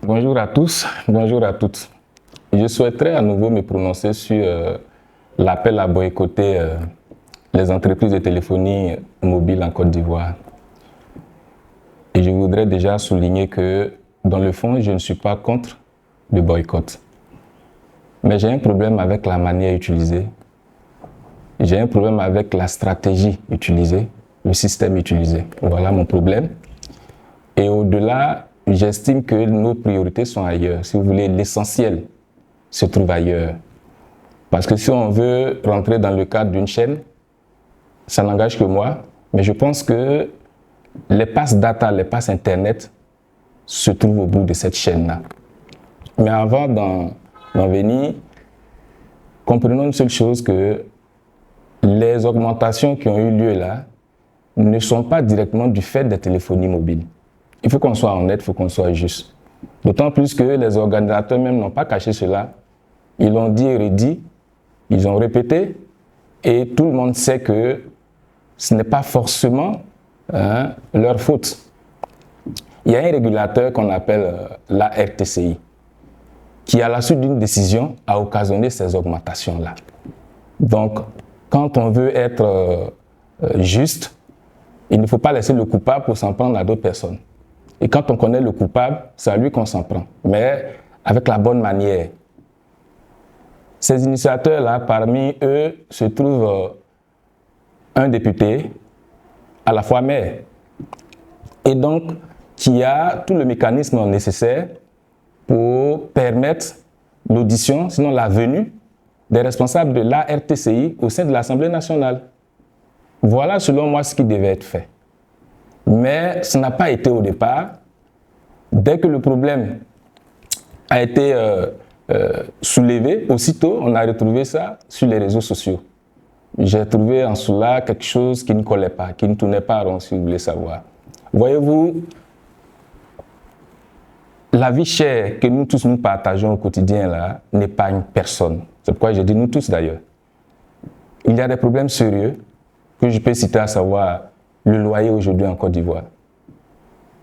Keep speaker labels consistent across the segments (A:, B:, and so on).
A: Bonjour à tous, bonjour à toutes. Je souhaiterais à nouveau me prononcer sur l'appel à boycotter les entreprises de téléphonie mobile en Côte d'Ivoire. Et je voudrais déjà souligner que, dans le fond, je ne suis pas contre le boycott. Mais j'ai un problème avec la manière utilisée. J'ai un problème avec la stratégie utilisée, le système utilisé. Voilà mon problème. Et au-delà, j'estime que nos priorités sont ailleurs. Si vous voulez, l'essentiel se trouve ailleurs. Parce que si on veut rentrer dans le cadre d'une chaîne, ça n'engage que moi, mais je pense que les passes data, les passes internet se trouvent au bout de cette chaîne-là. Mais avant d'en venir, comprenons une seule chose, que les augmentations qui ont eu lieu là ne sont pas directement du fait des téléphonies mobiles. Il faut qu'on soit honnête, il faut qu'on soit juste. D'autant plus que les organisateurs même n'ont pas caché cela. Ils l'ont dit et redit, ils ont répété, et tout le monde sait que ce n'est pas forcément leur faute. Il y a un régulateur qu'on appelle la RTCI, qui à la suite d'une décision a occasionné ces augmentations-là. Donc, quand on veut être juste, il ne faut pas laisser le coupable pour s'en prendre à d'autres personnes. Et quand on connaît le coupable, c'est à lui qu'on s'en prend, mais avec la bonne manière. Ces initiateurs-là, parmi eux, se trouve un député, à la fois maire, et donc qui a tout le mécanisme nécessaire pour permettre l'audition, sinon la venue, des responsables de la RTCI au sein de l'Assemblée nationale. Voilà, selon moi, ce qui devait être fait. Mais ce n'a pas été au départ. Dès que le problème a été soulevé, aussitôt, on a retrouvé ça sur les réseaux sociaux. J'ai trouvé en cela quelque chose qui ne collait pas, qui ne tournait pas rond, si vous voulez savoir. Voyez-vous, la vie chère que nous tous nous partageons au quotidien là n'épargne personne. C'est pourquoi je dis nous tous d'ailleurs. Il y a des problèmes sérieux que je peux citer, à savoir le loyer aujourd'hui en Côte d'Ivoire.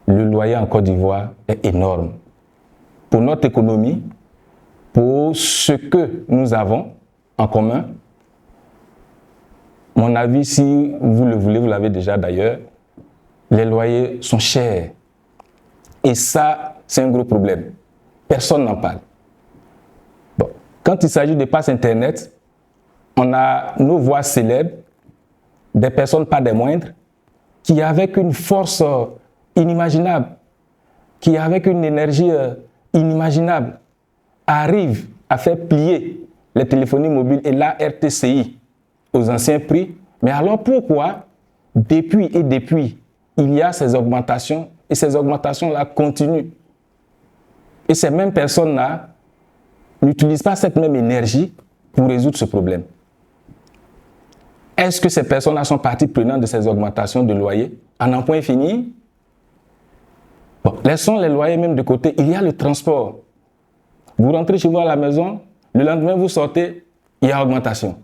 A: Le loyer en Côte d'Ivoire est énorme. Pour notre économie, pour ce que nous avons en commun, mon avis, si vous le voulez, vous l'avez déjà d'ailleurs, les loyers sont chers. Et ça, c'est un gros problème. Personne n'en parle. Bon. Quand il s'agit de passes Internet, on a nos voix célèbres, des personnes pas des moindres, qui avec une force inimaginable, qui avec une énergie inimaginable, arrivent à faire plier les téléphonies mobiles et la RTCI aux anciens prix. Mais alors pourquoi, depuis, il y a ces augmentations, et ces augmentations-là continuent? Et ces mêmes personnes-là n'utilisent pas cette même énergie pour résoudre ce problème. Est-ce que ces personnes-là sont parties prenantes de ces augmentations de loyers? En un point fini? Bon, laissons les loyers même de côté. Il y a le transport. Vous rentrez chez vous à la maison, le lendemain vous sortez, il y a augmentation.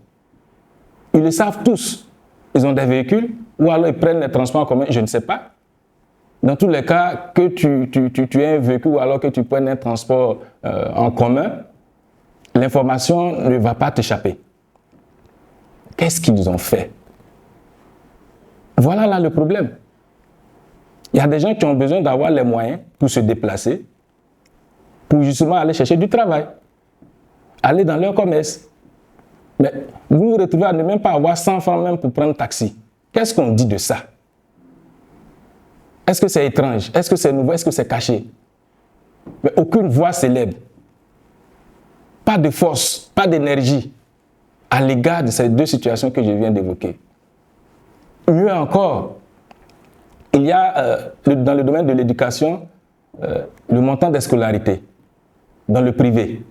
A: Ils le savent tous. Ils ont des véhicules, ou alors ils prennent les transports en commun, je ne sais pas. Dans tous les cas, que tu aies un véhicule ou alors que tu prennes un transport en commun, l'information ne va pas t'échapper. Qu'est-ce qu'ils ont fait? Voilà là le problème. Il y a des gens qui ont besoin d'avoir les moyens pour se déplacer, pour justement aller chercher du travail, aller dans leur commerce. Mais vous vous retrouvez à ne même pas avoir 100 francs même pour prendre un taxi. Qu'est-ce qu'on dit de ça? Est-ce que c'est étrange? Est-ce que c'est nouveau? Est-ce que c'est caché? Mais aucune voix célèbre. Pas de force, pas d'énergie à l'égard de ces deux situations que je viens d'évoquer. Mieux encore, il y a dans le domaine de l'éducation le montant des scolarités dans le privé.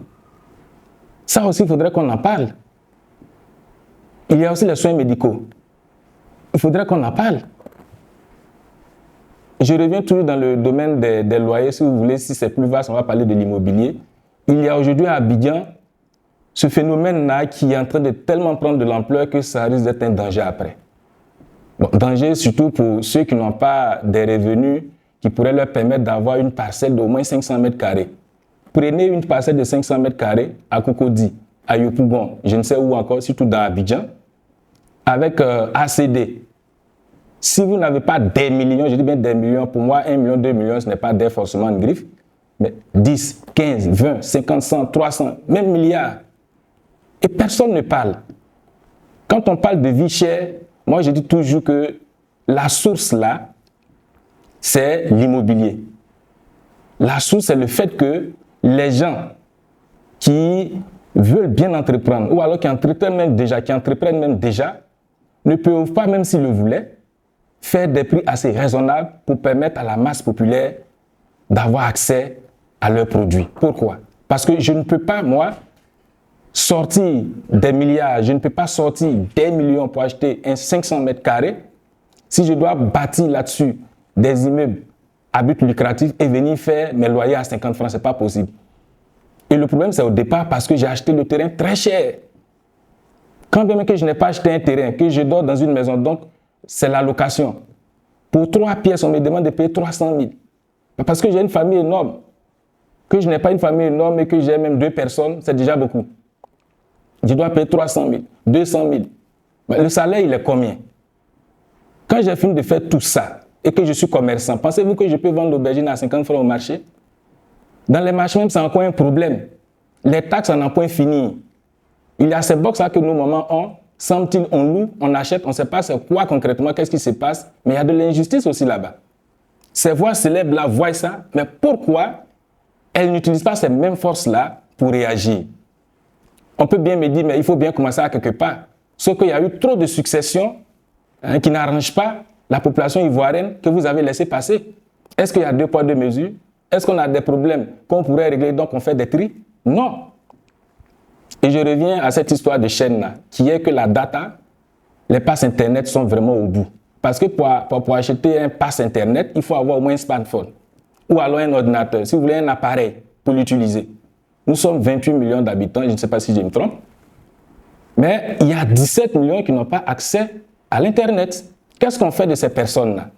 A: Ça aussi, il faudrait qu'on en parle. Il y a aussi les soins médicaux. Il faudrait qu'on en parle. Je reviens toujours dans le domaine des loyers, si vous voulez, si c'est plus vaste, on va parler de l'immobilier. Il y a aujourd'hui à Abidjan ce phénomène-là qui est en train de tellement prendre de l'ampleur que ça risque d'être un danger après. Bon, danger surtout pour ceux qui n'ont pas des revenus qui pourraient leur permettre d'avoir une parcelle d'au moins 500 mètres carrés. prenez une parcelle de 500 mètres carrés à Cocody, à Yopougon, je ne sais où encore, surtout dans Abidjan, avec ACD. Si vous n'avez pas des millions, je dis bien des millions, pour moi, 1 million, 2 millions, ce n'est pas des forcément une griffe, mais 10, 15, 20, 50, 100, 300, même milliards. Et personne ne parle. Quand on parle de vie chère, moi je dis toujours que la source là, c'est l'immobilier. La source, c'est le fait que les gens qui veulent bien entreprendre, ou alors qui entreprennent même déjà, ne peuvent pas, même s'ils le voulaient, faire des prix assez raisonnables pour permettre à la masse populaire d'avoir accès à leurs produits. Pourquoi? Parce que je ne peux pas, moi, sortir des milliards, je ne peux pas sortir des millions pour acheter un 500 mètres carrés si je dois bâtir là-dessus des immeubles à but lucratif et venir faire mes loyers à 50 francs, ce n'est pas possible. Et le problème, c'est au départ parce que j'ai acheté le terrain très cher. Quand bien même que je n'ai pas acheté un terrain, que je dors dans une maison, donc c'est la location. Pour 3 pièces, on me demande de payer 300 000. Parce que j'ai une famille énorme. Que je n'ai pas une famille énorme et que j'ai même 2 personnes, c'est déjà beaucoup. Je dois payer 300 000, 200 000. Mais le salaire, il est combien? Quand j'ai fini de faire tout ça et que je suis commerçant, pensez-vous que je peux vendre l'aubergine à 50 francs au marché? Dans les marchés même, c'est encore un problème. Les taxes en un point fini. Il y a ces box-là que nos mamans ont. Semble-t-il, on loue, on achète, on ne sait pas c'est quoi concrètement, qu'est-ce qui se passe. Mais il y a de l'injustice aussi là-bas. Ces voix célèbres-là voient ça, mais pourquoi elles n'utilisent pas ces mêmes forces-là pour réagir? On peut bien me dire, mais il faut bien commencer à quelque part. Sauf qu'il y a eu trop de successions qui n'arrangent pas la population ivoirienne que vous avez laissé passer. Est-ce qu'il y a 2 poids, 2 mesures? Est-ce qu'on a des problèmes qu'on pourrait régler, donc on fait des tris? Non. Et je reviens à cette histoire de chaîne-là, qui est que la data, les passes Internet sont vraiment au bout. Parce que pour acheter un pass Internet, il faut avoir au moins un smartphone. Ou alors un ordinateur, si vous voulez un appareil pour l'utiliser. Nous sommes 28 millions d'habitants, je ne sais pas si je me trompe. Mais il y a 17 millions qui n'ont pas accès à l'Internet. Qu'est-ce qu'on fait de ces personnes-là?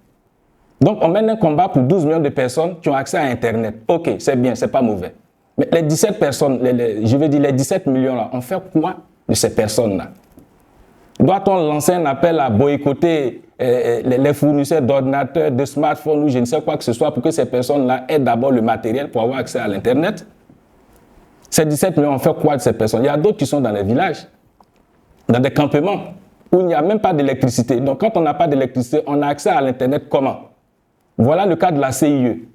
A: Donc, on mène un combat pour 12 millions de personnes qui ont accès à Internet. Ok, c'est bien, c'est pas mauvais. Mais les 17 personnes, je veux dire les 17 millions-là, on fait quoi de ces personnes-là? Doit-on lancer un appel à boycotter les fournisseurs d'ordinateurs, de smartphones ou je ne sais quoi que ce soit pour que ces personnes-là aient d'abord le matériel pour avoir accès à l'Internet? Ces 17 millions, on fait quoi de ces personnes? Il y a d'autres qui sont dans les villages, dans des campements, où il n'y a même pas d'électricité. Donc, quand on n'a pas d'électricité, on a accès à l'Internet comment? Voilà le cas de la CIE,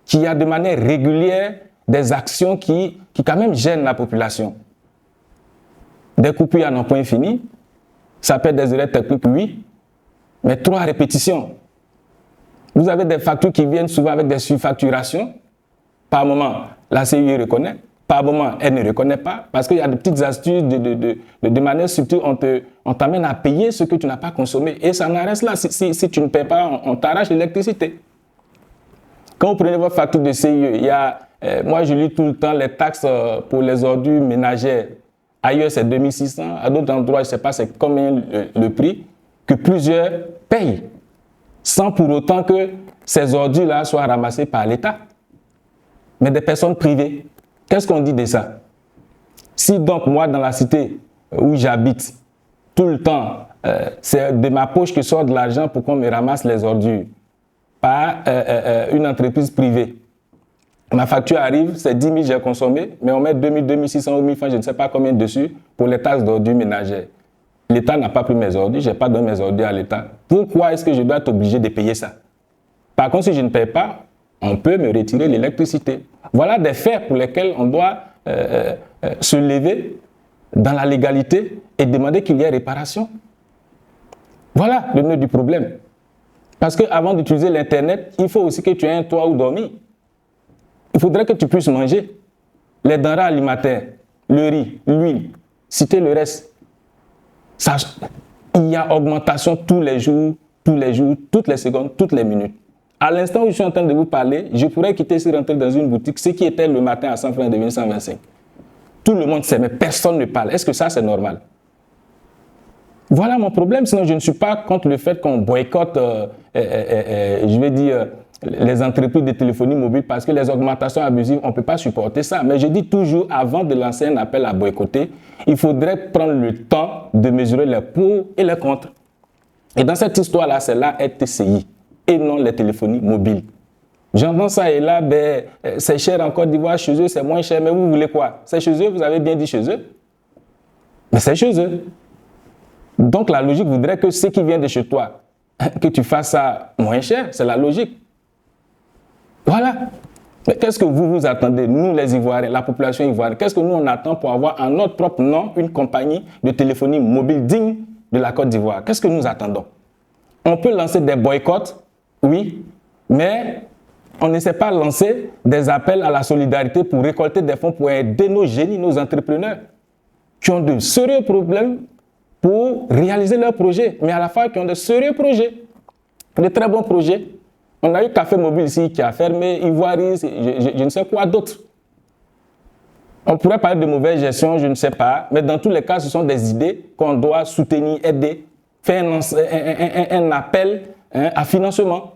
A: qui a de manière régulière des actions qui quand même gênent la population. Des coupures à non point fini, ça peut être des erreurs techniques, oui, mais 3 répétitions. Vous avez des factures qui viennent souvent avec des surfacturations. Par moment, la CIE reconnaît. Par moment, elle ne reconnaît pas. Parce qu'il y a des petites astuces de manière subtile. On t'amène à payer ce que tu n'as pas consommé. Et ça n'en reste là. Si tu ne paies pas, on t'arrache l'électricité. Quand vous prenez votre facture de CIE, il y a, moi je lis tout le temps les taxes pour les ordures ménagères. Ailleurs, c'est 2600. À d'autres endroits, je ne sais pas c'est combien le prix que plusieurs payent. Sans pour autant que ces ordures-là soient ramassées par l'État. Mais des personnes privées. Qu'est-ce qu'on dit de ça? Si donc moi, dans la cité où j'habite, tout le temps, c'est de ma poche que sort de l'argent pour qu'on me ramasse les ordures par une entreprise privée. Ma facture arrive, c'est 10 000 j'ai consommé, mais on met 2 000, 2 600 ou 1 000 francs, je ne sais pas combien dessus, pour les taxes d'ordures ménagères. L'État n'a pas pris mes ordures, je n'ai pas donné mes ordures à l'État. Pourquoi est-ce que je dois être obligé de payer ça? Par contre, si je ne paye pas, on peut me retirer l'électricité. Voilà des faits pour lesquels on doit se lever dans la légalité et demander qu'il y ait réparation. Voilà le nœud du problème. Parce qu'avant d'utiliser l'Internet, il faut aussi que tu aies un toit où dormir. Il faudrait que tu puisses manger les denrées alimentaires, le riz, l'huile, citer le reste. Il y a augmentation tous les jours, toutes les secondes, toutes les minutes. À l'instant où je suis en train de vous parler, je pourrais quitter si rentrer dans une boutique, ce qui était le matin à 100 francs devient 125. Tout le monde sait, mais personne ne parle. Est-ce que ça, c'est normal? Voilà mon problème. Sinon, je ne suis pas contre le fait qu'on boycotte, je vais dire, les entreprises de téléphonie mobile parce que les augmentations abusives, on ne peut pas supporter ça. Mais je dis toujours, avant de lancer un appel à boycotter, il faudrait prendre le temps de mesurer les pour et les contre. Et dans cette histoire-là, c'est la RTCI et non les téléphonies mobiles. J'entends ça et là, ben, c'est cher en Côte d'Ivoire, chez eux, c'est moins cher. Mais vous voulez quoi? C'est chez eux, vous avez bien dit chez eux. Mais c'est chez eux. Donc la logique voudrait que ce qui vient de chez toi, que tu fasses ça moins cher, c'est la logique. Voilà. Mais qu'est-ce que vous vous attendez, nous les Ivoiriens, la population ivoirienne, qu'est-ce que nous on attend pour avoir en notre propre nom une compagnie de téléphonie mobile digne de la Côte d'Ivoire? Qu'est-ce que nous attendons? On peut lancer des boycotts, oui, mais on ne sait pas lancer des appels à la solidarité pour récolter des fonds pour aider nos génies, nos entrepreneurs qui ont de sérieux problèmes pour réaliser leurs projets, mais à la fois qui ont de sérieux projets, de très bons projets. On a eu Café Mobile ici qui a fermé, Ivoiris, je ne sais quoi d'autre. On pourrait parler de mauvaise gestion, je ne sais pas, mais dans tous les cas, ce sont des idées qu'on doit soutenir, aider, faire un appel à financement.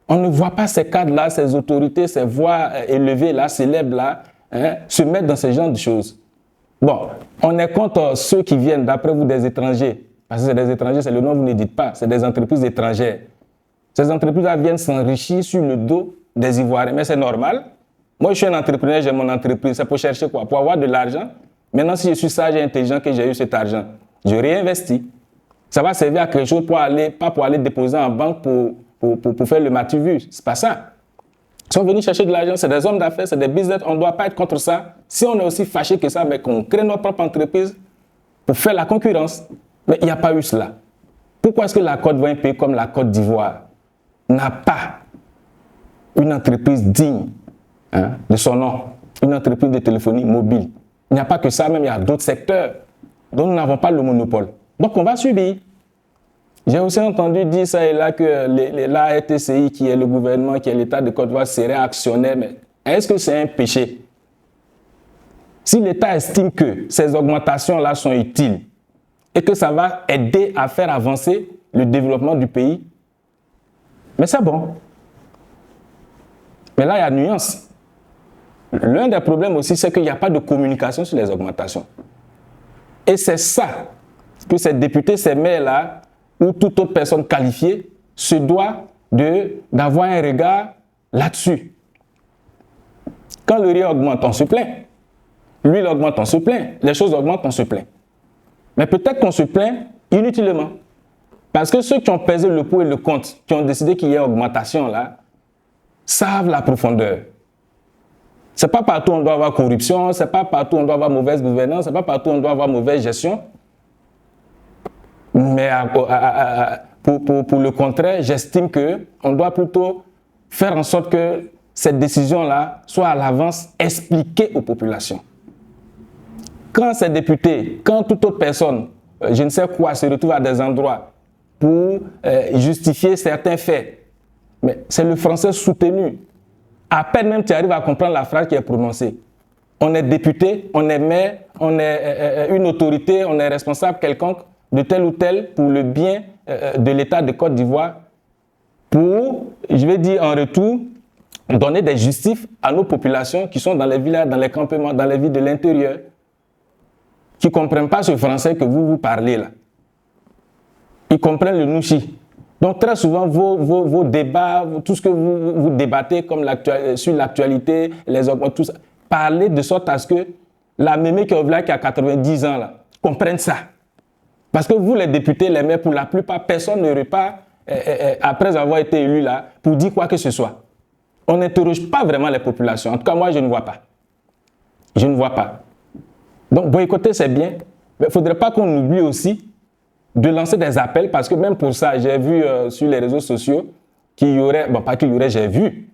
A: On ne voit pas ces cadres-là, ces autorités, ces voix élevées-là, célèbres-là, se mettre dans ce genre de choses. Bon, on est contre ceux qui viennent, d'après vous, des étrangers. Parce que c'est des étrangers, c'est le nom que vous ne dites pas, c'est des entreprises étrangères. Ces entreprises-là viennent s'enrichir sur le dos des Ivoiriens. Mais c'est normal. Moi, je suis un entrepreneur, j'ai mon entreprise. C'est pour chercher quoi? Pour avoir de l'argent. Maintenant, si je suis sage et intelligent que j'ai eu cet argent, je réinvestis. Ça va servir à quelque chose pour aller, pas pour aller déposer en banque pour faire le matu-vu. C'est pas ça. Ils sont venus chercher de l'argent, c'est des hommes d'affaires, c'est des business. On ne doit pas être contre ça. Si on est aussi fâché que ça, mais qu'on crée notre propre entreprise pour faire la concurrence. Mais il n'y a pas eu cela. Pourquoi est-ce que la Côte d'Ivoire, un pays comme la Côte d'Ivoire, n'a pas une entreprise digne de son nom, une entreprise de téléphonie mobile? Il n'y a pas que ça, même il y a d'autres secteurs dont nous n'avons pas le monopole. Donc on va subir. J'ai aussi entendu dire ça et là que la RTCI, qui est le gouvernement, qui est l'État de Côte d'Ivoire, serait actionnaire. Mais est-ce que c'est un péché? Si l'État estime que ces augmentations-là sont utiles et que ça va aider à faire avancer le développement du pays, mais c'est bon. Mais là, il y a nuance. L'un des problèmes aussi, c'est qu'il n'y a pas de communication sur les augmentations. Et c'est ça que ces députés, ces maires-là, ou toute autre personne qualifiée, se doit d'avoir un regard là-dessus. Quand le riz augmente, on se plaint. L'huile augmente, on se plaint. Les choses augmentent, on se plaint. Mais peut-être qu'on se plaint inutilement. Parce que ceux qui ont pesé le pour et le contre, qui ont décidé qu'il y ait augmentation là, savent la profondeur. Ce n'est pas partout où on doit avoir corruption, ce n'est pas partout où on doit avoir mauvaise gouvernance, ce n'est pas partout où on doit avoir mauvaise gestion. Mais pour le contraire, j'estime qu'on doit plutôt faire en sorte que cette décision-là soit à l'avance expliquée aux populations. Quand ces députés, quand toute autre personne, je ne sais quoi, se retrouve à des endroits pour justifier certains faits, mais c'est le français soutenu. À peine même tu arrives à comprendre la phrase qui est prononcée. On est député, on est maire, on est une autorité, on est responsable quelconque de tel ou tel pour le bien de l'État de Côte d'Ivoire, pour, je vais dire en retour, donner des justifs à nos populations qui sont dans les villages, dans les campements, dans les villes de l'intérieur, qui ne comprennent pas ce français que vous parlez là. Ils comprennent le nouchi. Donc très souvent, vos débats, tout ce que vous débattez comme sur l'actualité, les augmentations, tout ça, parlez de sorte à ce que la mémé qui a 90 ans là, comprenne ça. Parce que vous, les députés, les maires, pour la plupart, personne ne repart après avoir été élu là pour dire quoi que ce soit. On n'interroge pas vraiment les populations. En tout cas, moi, je ne vois pas. Je ne vois pas. Donc, boycotter, c'est bien. Mais il ne faudrait pas qu'on oublie aussi de lancer des appels, parce que même pour ça, j'ai vu sur les réseaux sociaux qu'il y aurait, bon, pas qu'il y aurait, j'ai vu,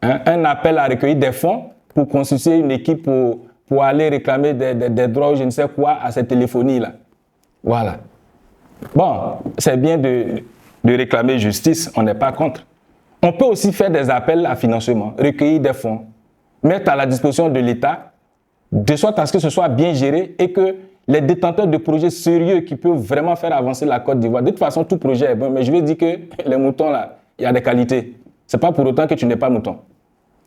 A: un appel à recueillir des fonds pour constituer une équipe pour aller réclamer des droits ou je ne sais quoi à cette téléphonie-là. Voilà. Bon, c'est bien de réclamer justice, on n'est pas contre. On peut aussi faire des appels à financement, recueillir des fonds, mettre à la disposition de l'État, de sorte à ce que ce soit bien géré et que les détenteurs de projets sérieux qui peuvent vraiment faire avancer la Côte d'Ivoire. De toute façon, tout projet est bon, mais je veux dire que les moutons, là, il y a des qualités. Ce n'est pas pour autant que tu n'es pas mouton.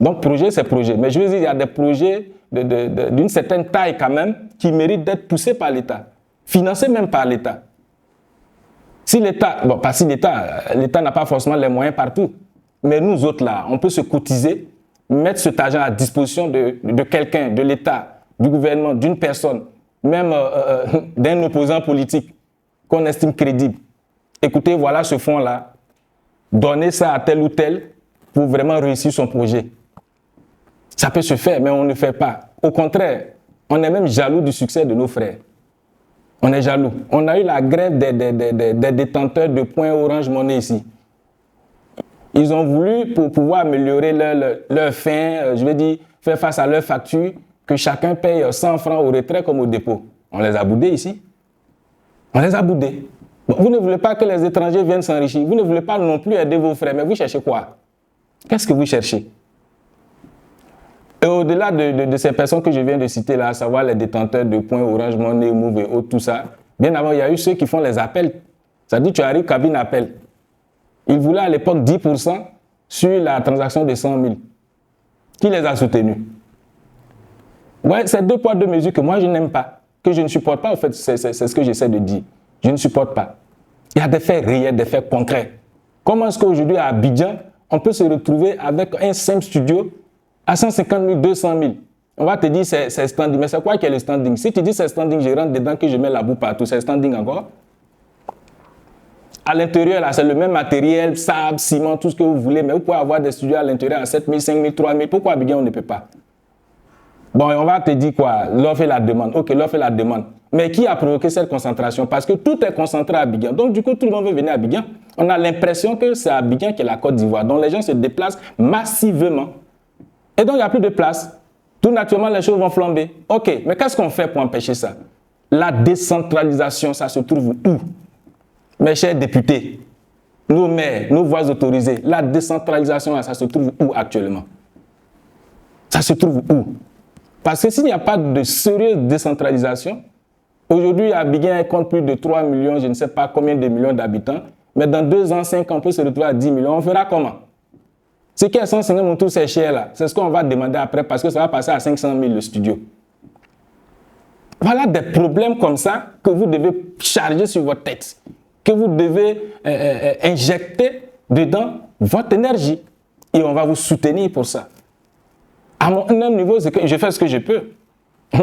A: Donc, projet, c'est projet. Mais je veux dire, il y a des projets d'une certaine taille quand même qui méritent d'être poussés par l'État, financés même par l'État. Si l'État, bon, pas si l'État n'a pas forcément les moyens partout, mais nous autres là, on peut se cotiser, mettre cet argent à disposition de quelqu'un, de l'État, du gouvernement, d'une personne, même d'un opposant politique qu'on estime crédible. Écoutez, voilà ce fonds-là, donnez ça à tel ou tel pour vraiment réussir son projet. Ça peut se faire, mais on ne le fait pas. Au contraire, on est même jaloux du succès de nos frères. On est jaloux. On a eu la grève des détenteurs de points Orange Money ici. Ils ont voulu, pour pouvoir améliorer leur fin, je veux dire, faire face à leurs factures, que chacun paye 100 francs au retrait comme au dépôt. On les a boudés ici. On les a boudés. Bon, vous ne voulez pas que les étrangers viennent s'enrichir. Vous ne voulez pas non plus aider vos frères. Mais vous cherchez quoi? Qu'est-ce que vous cherchez? Et au-delà de ces personnes que je viens de citer là, à savoir les détenteurs de points Orange Money, Move et autres, tout ça, bien avant, il y a eu ceux qui font les appels. Ça dit, tu arrives, cabine appel. Ils voulaient à l'époque 10% sur la transaction de 100 000. Qui les a soutenus? Ouais, c'est deux poids, deux mesures que moi je n'aime pas, que je ne supporte pas, en fait, c'est ce que j'essaie de dire. Je ne supporte pas. Il y a des faits réels, des faits concrets. Comment est-ce qu'aujourd'hui à Abidjan, on peut se retrouver avec un simple studio à 150 000, 200 000? On va te dire c'est standing. Mais c'est quoi qui est le standing? Si tu dis c'est standing, je rentre dedans, que je mets la boue partout, c'est standing encore? À l'intérieur, là, c'est le même matériel, sable, ciment, tout ce que vous voulez, mais vous pouvez avoir des studios à l'intérieur à 7 000, 5 000, 3 000. Pourquoi à Abidjan, on ne peut pas? Bon, on va te dire quoi? L'offre et la demande. Ok, l'offre et la demande. Mais qui a provoqué cette concentration? Parce que tout est concentré à Abidjan. Donc, du coup, tout le monde veut venir à Abidjan. On a l'impression que c'est Abidjan qui est la Côte d'Ivoire. Donc, les gens se déplacent massivement. Et donc, il n'y a plus de place. Tout naturellement, les choses vont flamber. Ok, mais qu'est-ce qu'on fait pour empêcher ça? La décentralisation, ça se trouve où? Mes chers députés, nos maires, nos voix autorisées, la décentralisation, ça se trouve où actuellement? Ça se trouve où? Parce que s'il n'y a pas de sérieuse décentralisation, aujourd'hui, Abidjan compte plus de 3 millions, je ne sais pas combien de millions d'habitants, mais dans 2 ans, 5 ans, on peut se retrouver à 10 millions. On fera comment? Ce qui est 150 000, tous ces chers là, c'est ce qu'on va demander après parce que ça va passer à 500 000 le studio. Voilà des problèmes comme ça que vous devez charger sur votre tête, que vous devez injecter dedans votre énergie et on va vous soutenir pour ça. À mon niveau, c'est que je fais ce que je peux,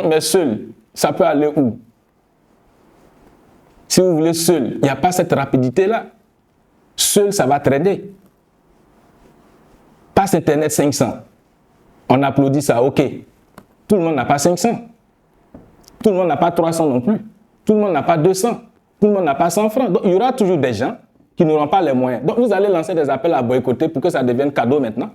A: mais seul, ça peut aller où? Si vous voulez seul, il n'y a pas cette rapidité-là. Seul, ça va traîner. Passe Internet 500. On applaudit ça, ok. Tout le monde n'a pas 500. Tout le monde n'a pas 300 non plus. Tout le monde n'a pas 200. Tout le monde n'a pas 100 francs. Donc, il y aura toujours des gens qui n'auront pas les moyens. Donc, vous allez lancer des appels à boycotter pour que ça devienne cadeau maintenant.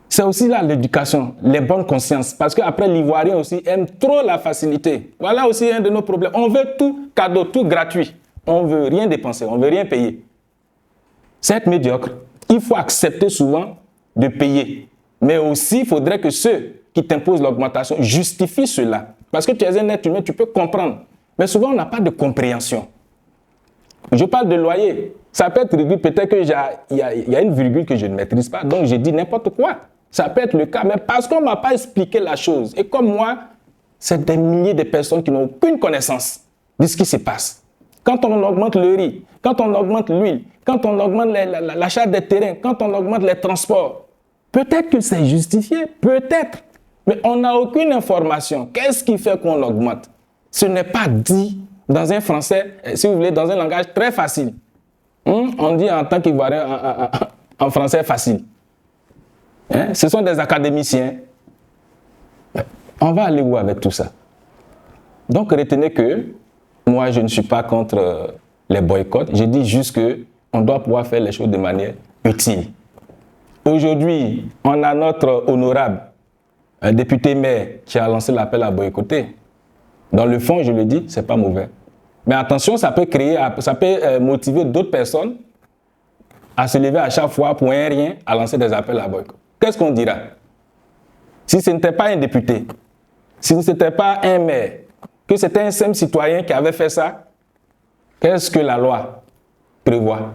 A: C'est aussi là l'éducation, les bonnes consciences. Parce qu'après, l'Ivoirien aussi aime trop la facilité. Voilà aussi un de nos problèmes. On veut tout cadeau, tout gratuit. On ne veut rien dépenser, on ne veut rien payer. C'est être médiocre. Il faut accepter souvent de payer. Mais aussi, il faudrait que ceux qui t'imposent l'augmentation justifient cela. Parce que tu es un être humain, tu peux comprendre. Mais souvent, on n'a pas de compréhension. Je parle de loyer. Ça peut être réduit, peut-être qu'il y a une virgule que je ne maîtrise pas. Donc, je dis n'importe quoi. Ça peut être le cas, mais parce qu'on ne m'a pas expliqué la chose. Et comme moi, c'est des milliers de personnes qui n'ont aucune connaissance de ce qui se passe. Quand on augmente le riz, quand on augmente l'huile, quand on augmente l'achat des terrains, quand on augmente les transports, peut-être que c'est justifié, peut-être. Mais on n'a aucune information. Qu'est-ce qui fait qu'on augmente? Ce n'est pas dit dans un français, si vous voulez, dans un langage très facile. On dit en tant qu'Ivoirien en français facile. Ce sont des académiciens. On va aller où avec tout ça? Donc retenez que moi je ne suis pas contre les boycotts. Je dis juste qu'on doit pouvoir faire les choses de manière utile. Aujourd'hui, on a notre honorable député maire qui a lancé l'appel à boycotter. Dans le fond, je le dis, ce n'est pas mauvais. Mais attention, ça peut motiver d'autres personnes à se lever à chaque fois pour un rien, à lancer des appels à boycott. Qu'est-ce qu'on dira? Si ce n'était pas un député, si ce n'était pas un maire, que c'était un simple citoyen qui avait fait ça, qu'est-ce que la loi prévoit?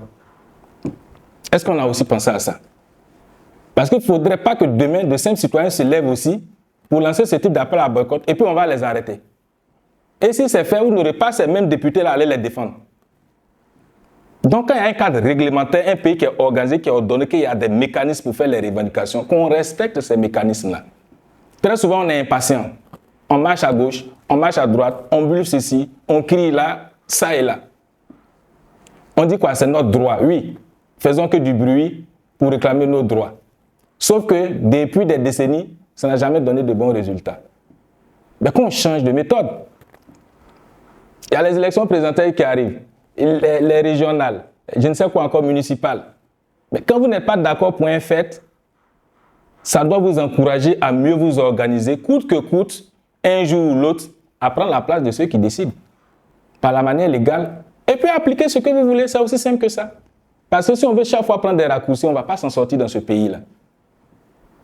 A: Est-ce qu'on a aussi pensé à ça? Parce qu'il ne faudrait pas que demain, de simples citoyens se lèvent aussi pour lancer ce type d'appel à boycott et puis on va les arrêter. Et si c'est fait, vous n'aurez pas ces mêmes députés-là à aller les défendre. Donc, quand il y a un cadre réglementaire, un pays qui est organisé, qui est ordonné, qu'il y a des mécanismes pour faire les revendications, qu'on respecte ces mécanismes-là. Très souvent, on est impatient. On marche à gauche, on marche à droite, on bouge ici, on crie là, ça et là. On dit quoi? C'est notre droit. Oui, faisons que du bruit pour réclamer nos droits. Sauf que depuis des décennies, ça n'a jamais donné de bons résultats. Mais qu'on change de méthode. Il y a les élections présidentielles qui arrivent, les régionales, je ne sais quoi encore, municipales. Mais quand vous n'êtes pas d'accord pour un fait, ça doit vous encourager à mieux vous organiser, coûte que coûte, un jour ou l'autre, à prendre la place de ceux qui décident, par la manière légale, et puis appliquer ce que vous voulez, c'est aussi simple que ça. Parce que si on veut chaque fois prendre des raccourcis, on ne va pas s'en sortir dans ce pays-là.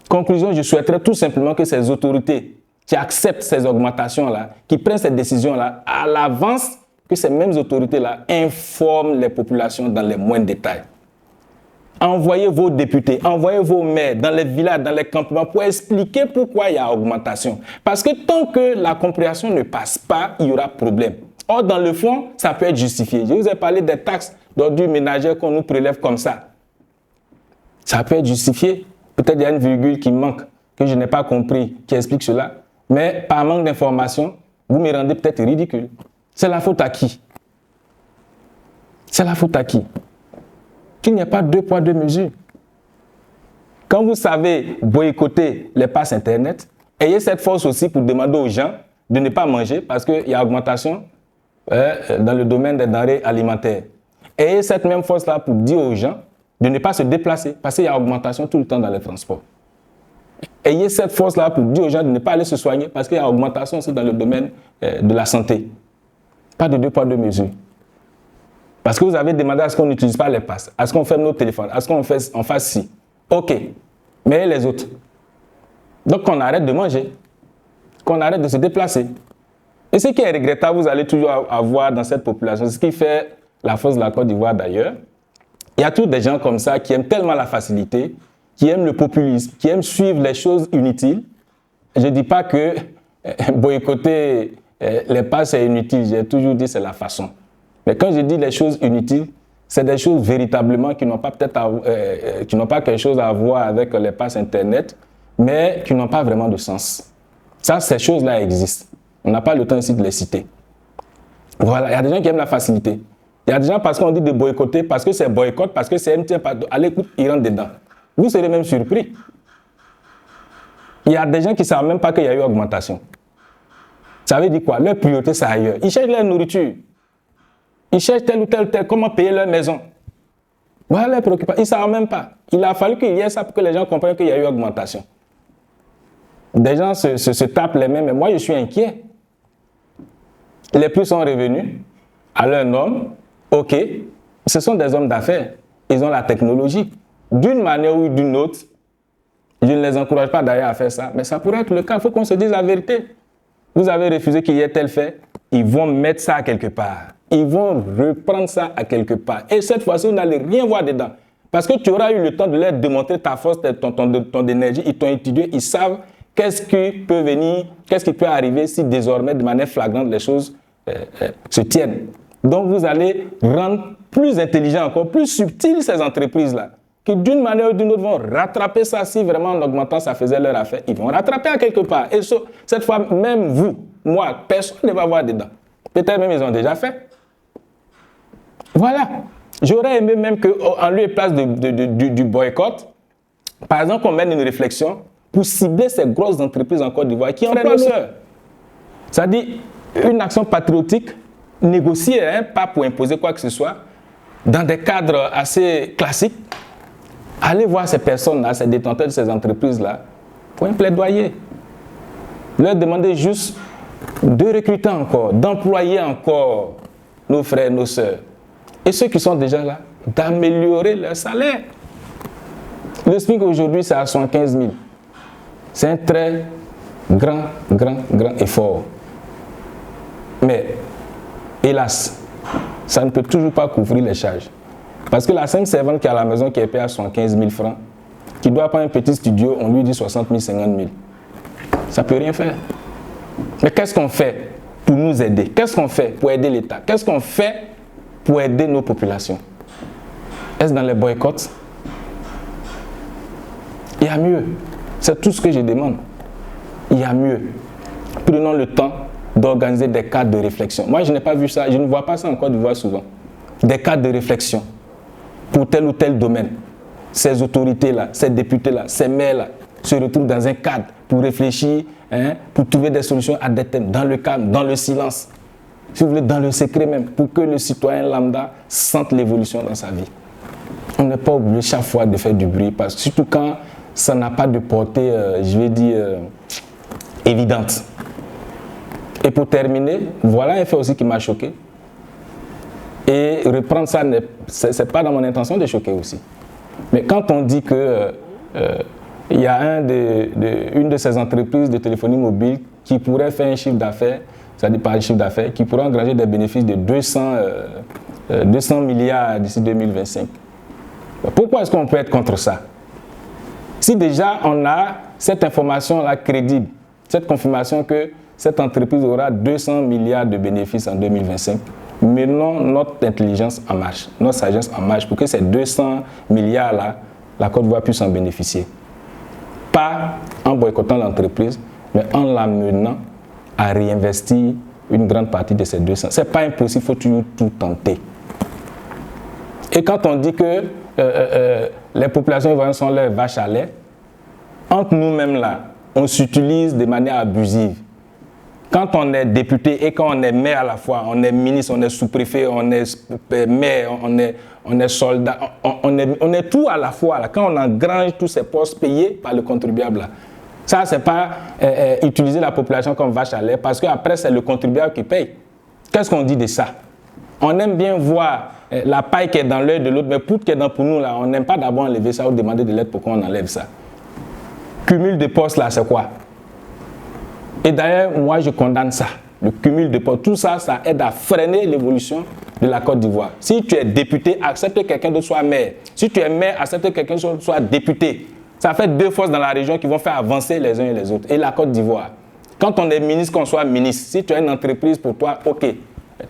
A: Conclusion, je souhaiterais tout simplement que ces autorités qui acceptent ces augmentations-là, qui prennent ces décisions-là, à l'avance, que ces mêmes autorités-là informent les populations dans les moindres détails. Envoyez vos députés, envoyez vos maires dans les villages, dans les campements pour expliquer pourquoi il y a augmentation. Parce que tant que la compréhension ne passe pas, il y aura problème. Or, dans le fond, ça peut être justifié. Je vous ai parlé des taxes d'ordures ménagères qu'on nous prélève comme ça. Ça peut être justifié. Peut-être il y a une virgule qui manque, que je n'ai pas compris, qui explique cela. Mais par manque d'information, vous me rendez peut-être ridicule. C'est la faute à qui? C'est la faute à qui? Qu'il n'y ait pas deux poids, deux mesures. Quand vous savez boycotter les passes Internet, ayez cette force aussi pour demander aux gens de ne pas manger parce qu'il y a augmentation dans le domaine des denrées alimentaires. Ayez cette même force-là pour dire aux gens de ne pas se déplacer parce qu'il y a augmentation tout le temps dans les transports. Ayez cette force-là pour dire aux gens de ne pas aller se soigner parce qu'il y a augmentation aussi dans le domaine de la santé. Pas de deux poids, deux mesures. Parce que vous avez demandé à ce qu'on n'utilise pas les passes, à ce qu'on ferme nos téléphones, à ce qu'on fasse ci. OK. Mais les autres. Donc qu'on arrête de manger, qu'on arrête de se déplacer. Et ce qui est regrettable, vous allez toujours avoir dans cette population, ce qui fait la force de la Côte d'Ivoire d'ailleurs. Il y a tous des gens comme ça qui aiment tellement la facilité, qui aiment le populisme, qui aiment suivre les choses inutiles. Je ne dis pas que boycotter les passes c'est inutile, j'ai toujours dit c'est la façon. Mais quand je dis les choses inutiles, c'est des choses véritablement qui n'ont pas qui n'ont pas quelque chose à voir avec les passes Internet, mais qui n'ont pas vraiment de sens. Ça, ces choses-là existent. On n'a pas le temps ici de les citer. Voilà, il y a des gens qui aiment la facilité. Il y a des gens parce qu'on dit de boycotter, parce que c'est boycott, parce que c'est MTN, allez, écoute, ils rentrent dedans. Vous serez même surpris. Il y a des gens qui ne savent même pas qu'il y a eu augmentation. Ça veut dire quoi? Leur priorité, c'est ailleurs. Ils cherchent leur nourriture. Ils cherchent tel ou tel, comment payer leur maison. Voilà leur préoccupation. Ils ne savent même pas. Il a fallu qu'il y ait ça pour que les gens comprennent qu'il y a eu augmentation. Des gens se tapent les mains, mais moi je suis inquiet. Les prix sont revenus à leur norme. OK. Ce sont des hommes d'affaires. Ils ont la technologie. D'une manière ou d'une autre, je ne les encourage pas d'ailleurs à faire ça, mais ça pourrait être le cas. Il faut qu'on se dise la vérité. Vous avez refusé qu'il y ait tel fait, ils vont mettre ça à quelque part. Ils vont reprendre ça à quelque part. Et cette fois-ci, vous n'allez rien voir dedans. Parce que tu auras eu le temps de leur démontrer ta force, ton énergie. Ils t'ont étudié, ils savent qu'est-ce qui peut venir, qu'est-ce qui peut arriver si désormais, de manière flagrante, les choses se tiennent. Donc, vous allez rendre plus intelligent encore, plus subtil ces entreprises-là, qui d'une manière ou d'une autre vont rattraper ça si vraiment en augmentant ça faisait leur affaire. Ils vont rattraper à quelque part. Et cette fois, même vous, moi, personne ne va voir dedans. Peut-être même ils ont déjà fait. Voilà. J'aurais aimé même qu'en lieu et place du boycott, par exemple, qu'on mène une réflexion pour cibler ces grosses entreprises en Côte d'Ivoire qui emploient nos sœurs. C'est-à-dire une action patriotique négociée, pas pour imposer quoi que ce soit, dans des cadres assez classiques. Allez voir ces personnes-là, ces détenteurs de ces entreprises-là, pour un plaidoyer. Leur demander juste de recruter encore, d'employer encore nos frères, nos sœurs. Et ceux qui sont déjà là, d'améliorer leur salaire. Le SMIC aujourd'hui, c'est à 75 000. C'est un très grand effort. Mais, hélas, ça ne peut toujours pas couvrir les charges. Parce que la simple servante qui est à la maison, qui est payée à 75 000 francs, qui doit prendre un petit studio, on lui dit 60 000, 50 000. Ça ne peut rien faire. Mais qu'est-ce qu'on fait pour nous aider? Qu'est-ce qu'on fait pour aider l'État? Qu'est-ce qu'on fait pour aider nos populations? Est-ce dans les boycotts? Il y a mieux. C'est tout ce que je demande. Il y a mieux. Prenons le temps d'organiser des cadres de réflexion. Moi, je n'ai pas vu ça, je ne vois pas ça en Côte d'Ivoire souvent. Des cadres de réflexion pour tel ou tel domaine. Ces autorités-là, ces députés-là, ces maires-là se retrouvent dans un cadre pour réfléchir, pour trouver des solutions à des thèmes, dans le calme, dans le silence, si vous voulez, dans le secret même, pour que le citoyen lambda sente l'évolution dans sa vie. On n'est pas obligé chaque fois de faire du bruit, parce que surtout quand ça n'a pas de portée, je vais dire, évidente. Et pour terminer, voilà un fait aussi qui m'a choqué. Et reprendre ça, ce n'est pas dans mon intention de choquer aussi. Mais quand on dit que il y a une de ces entreprises de téléphonie mobile qui pourrait faire un chiffre d'affaires, c'est-à-dire pas un chiffre d'affaires, qui pourrait engranger des bénéfices de 200 milliards d'ici 2025. Pourquoi est-ce qu'on peut être contre ça? Si déjà on a cette information-là crédible, cette confirmation que cette entreprise aura 200 milliards de bénéfices en 2025, menons notre intelligence en marche, notre sagesse en marche pour que ces 200 milliards-là, la Côte d'Ivoire puisse en bénéficier. Pas en boycottant l'entreprise, mais en l'amenant à réinvestir une grande partie de ces 200. Ce n'est pas impossible, il faut toujours tout tenter. Et quand on dit que les populations ivoiriennes sont leurs vaches à lait, entre nous-mêmes là, on s'utilise de manière abusive. Quand on est député et quand on est maire à la fois, on est ministre, on est sous-préfet, on est maire, on est soldat, on est tout à la fois. Là. Quand on engrange tous ces postes payés par le contribuable, là. Ça, ce n'est pas utiliser la population comme vache à lait, parce qu'après, c'est le contribuable qui paye. Qu'est-ce qu'on dit de ça? On aime bien voir la paille qui est dans l'œil de l'autre, mais pour qui est dans pour nous, là, on n'aime pas d'abord enlever ça ou demander de l'aide pour qu'on enlève ça. Cumul de postes, là, c'est quoi? Et d'ailleurs, moi, je condamne ça. Le cumul de postes, tout ça, ça aide à freiner l'évolution de la Côte d'Ivoire. Si tu es député, accepte que quelqu'un d'autre soit maire. Si tu es maire, accepte que quelqu'un d'autre soit député. Ça fait deux forces dans la région qui vont faire avancer les uns et les autres. Et la Côte d'Ivoire, quand on est ministre, qu'on soit ministre, si tu as une entreprise pour toi, ok.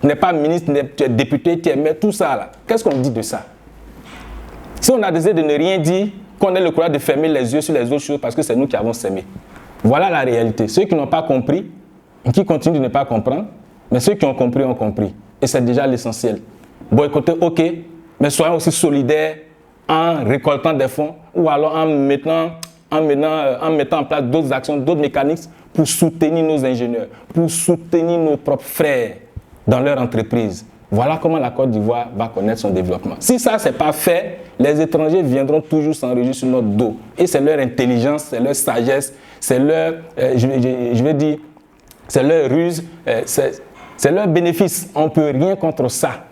A: Tu n'es pas ministre, tu es député, tu es maire, tout ça là. Qu'est-ce qu'on dit de ça? Si on a décidé de ne rien dire, qu'on ait le courage de fermer les yeux sur les autres choses parce que c'est nous qui avons sémé. Voilà la réalité. Ceux qui n'ont pas compris, qui continuent de ne pas comprendre, mais ceux qui ont compris ont compris. Et c'est déjà l'essentiel. Boycotter, ok, mais soyons aussi solidaires en récoltant des fonds ou alors en mettant en place d'autres actions, d'autres mécanismes pour soutenir nos ingénieurs, pour soutenir nos propres frères dans leur entreprise. Voilà comment la Côte d'Ivoire va connaître son développement. Si ça, ce n'est pas fait, les étrangers viendront toujours s'enrichir sur notre dos. Et c'est leur intelligence, c'est leur sagesse, c'est leur, je vais dire, c'est leur ruse, c'est leur bénéfice. On ne peut rien contre ça.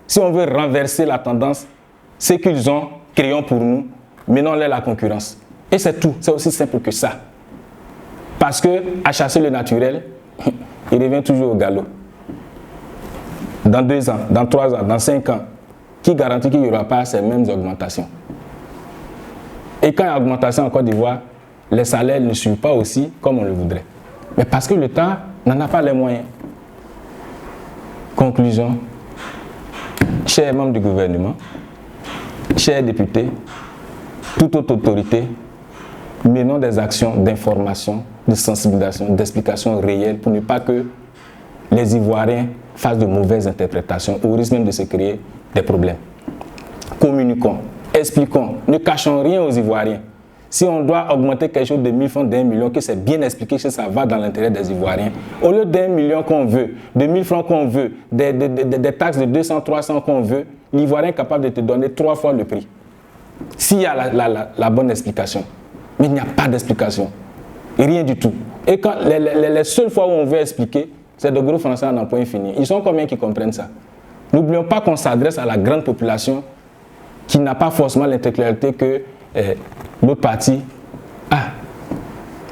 A: Si on veut renverser la tendance, ce qu'ils ont, créons pour nous, menons-leur la concurrence. Et c'est tout, c'est aussi simple que ça. Parce qu'à chasser le naturel, il revient toujours au galop. Dans 2 ans, dans 3 ans, dans 5 ans, qui garantit qu'il n'y aura pas ces mêmes augmentations? Et quand il y a augmentation en Côte d'Ivoire, les salaires ne suivent pas aussi comme on le voudrait. Mais parce que l'État n'en a pas les moyens. Conclusion, chers membres du gouvernement, chers députés, toute autre autorité, menons des actions d'information, de sensibilisation, d'explication réelle pour ne pas que les Ivoiriens fassent de mauvaises interprétations au risque même de se créer des problèmes. Communiquons, expliquons, ne cachons rien aux Ivoiriens. Si on doit augmenter quelque chose de 1000 francs, d'1 million, que c'est bien expliqué, que ça va dans l'intérêt des Ivoiriens. Au lieu d'1 million qu'on veut, de 1000 francs qu'on veut, des taxes de 200, 300 qu'on veut, l'Ivoirien est capable de te donner 3 fois le prix. S'il y a la bonne explication. Mais il n'y a pas d'explication. Rien du tout. Et quand les seules fois où on veut expliquer, c'est de gros Français en emploi infini. Ils sont combien qui comprennent ça? N'oublions pas qu'on s'adresse à la grande population qui n'a pas forcément l'intellectualité que l'autre partie. Ah,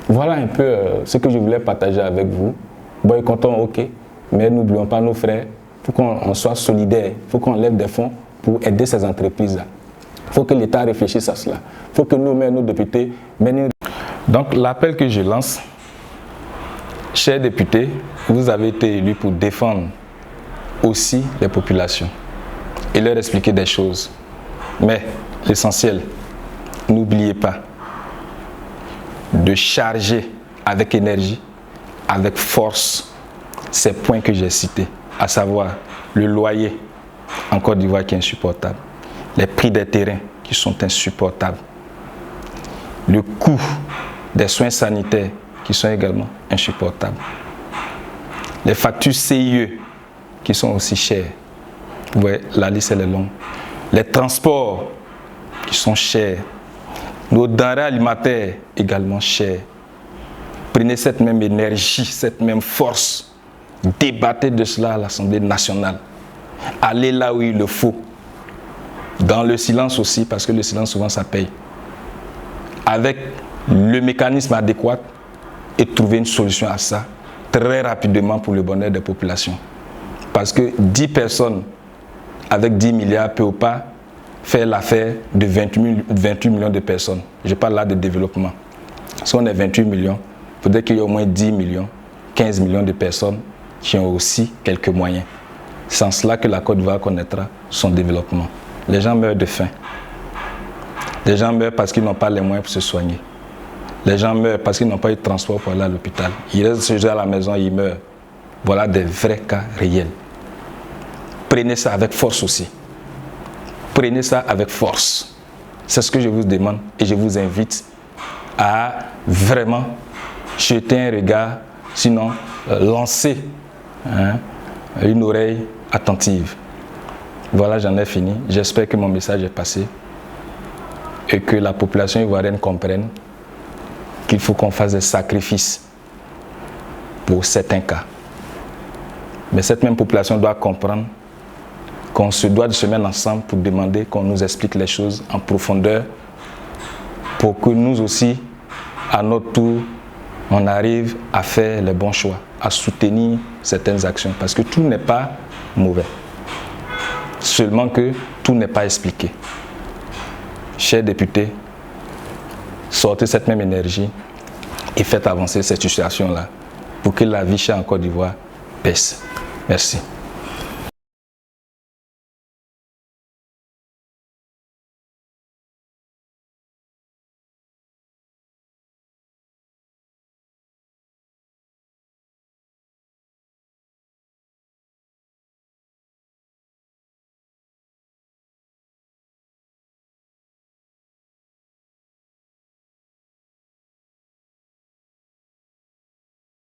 A: voilà un peu ce que je voulais partager avec vous. Boycottons, ok, mais n'oublions pas nos frères. Il faut qu'on soit solidaires. Il faut qu'on lève des fonds pour aider ces entreprises-là. Il faut que l'État réfléchisse à cela. Il faut que nous-mêmes, nos députés, mènent. Donc l'appel que je lance, chers députés, vous avez été élus pour défendre aussi les populations et leur expliquer des choses. Mais l'essentiel, n'oubliez pas de charger avec énergie, avec force, ces points que j'ai cités, à savoir le loyer en Côte d'Ivoire qui est insupportable, les prix des terrains qui sont insupportables, le coût des soins sanitaires qui sont également insupportables, les factures CIE qui sont aussi chères, vous voyez, la liste elle est longue, les transports qui sont chers, nos denrées alimentaires également chères. Prenez cette même énergie, cette même force, débattez de cela à l'Assemblée nationale. Allez là où il le faut. Dans le silence aussi, parce que le silence souvent ça paye. Avec le mécanisme adéquat et trouver une solution à ça très rapidement pour le bonheur des populations. Parce que 10 personnes avec 10 milliards peuvent pas faire l'affaire de 28 millions de personnes. Je parle là de développement. Si on est 28 millions, peut-être qu'il y a au moins 10 millions, 15 millions de personnes qui ont aussi quelques moyens. C'est en cela que la Côte d'Ivoire connaîtra son développement. Les gens meurent de faim. Les gens meurent parce qu'ils n'ont pas les moyens pour se soigner. Les gens meurent parce qu'ils n'ont pas eu de transport pour aller à l'hôpital. Ils restent chez eux à la maison, ils meurent. Voilà des vrais cas réels. Prenez ça avec force aussi. Prenez ça avec force. C'est ce que je vous demande et je vous invite à vraiment jeter un regard, sinon lancer une oreille attentive. Voilà, j'en ai fini. J'espère que mon message est passé et que la population ivoirienne comprenne qu'il faut qu'on fasse des sacrifices pour certains cas. Mais cette même population doit comprendre qu'on se doit de se mettre ensemble pour demander qu'on nous explique les choses en profondeur pour que nous aussi, à notre tour, on arrive à faire les bons choix, à soutenir certaines actions. Parce que tout n'est pas mauvais. Seulement que tout n'est pas expliqué. Chers députés, sortez cette même énergie et faites avancer cette situation-là pour que la vie chère en Côte d'Ivoire baisse. Merci.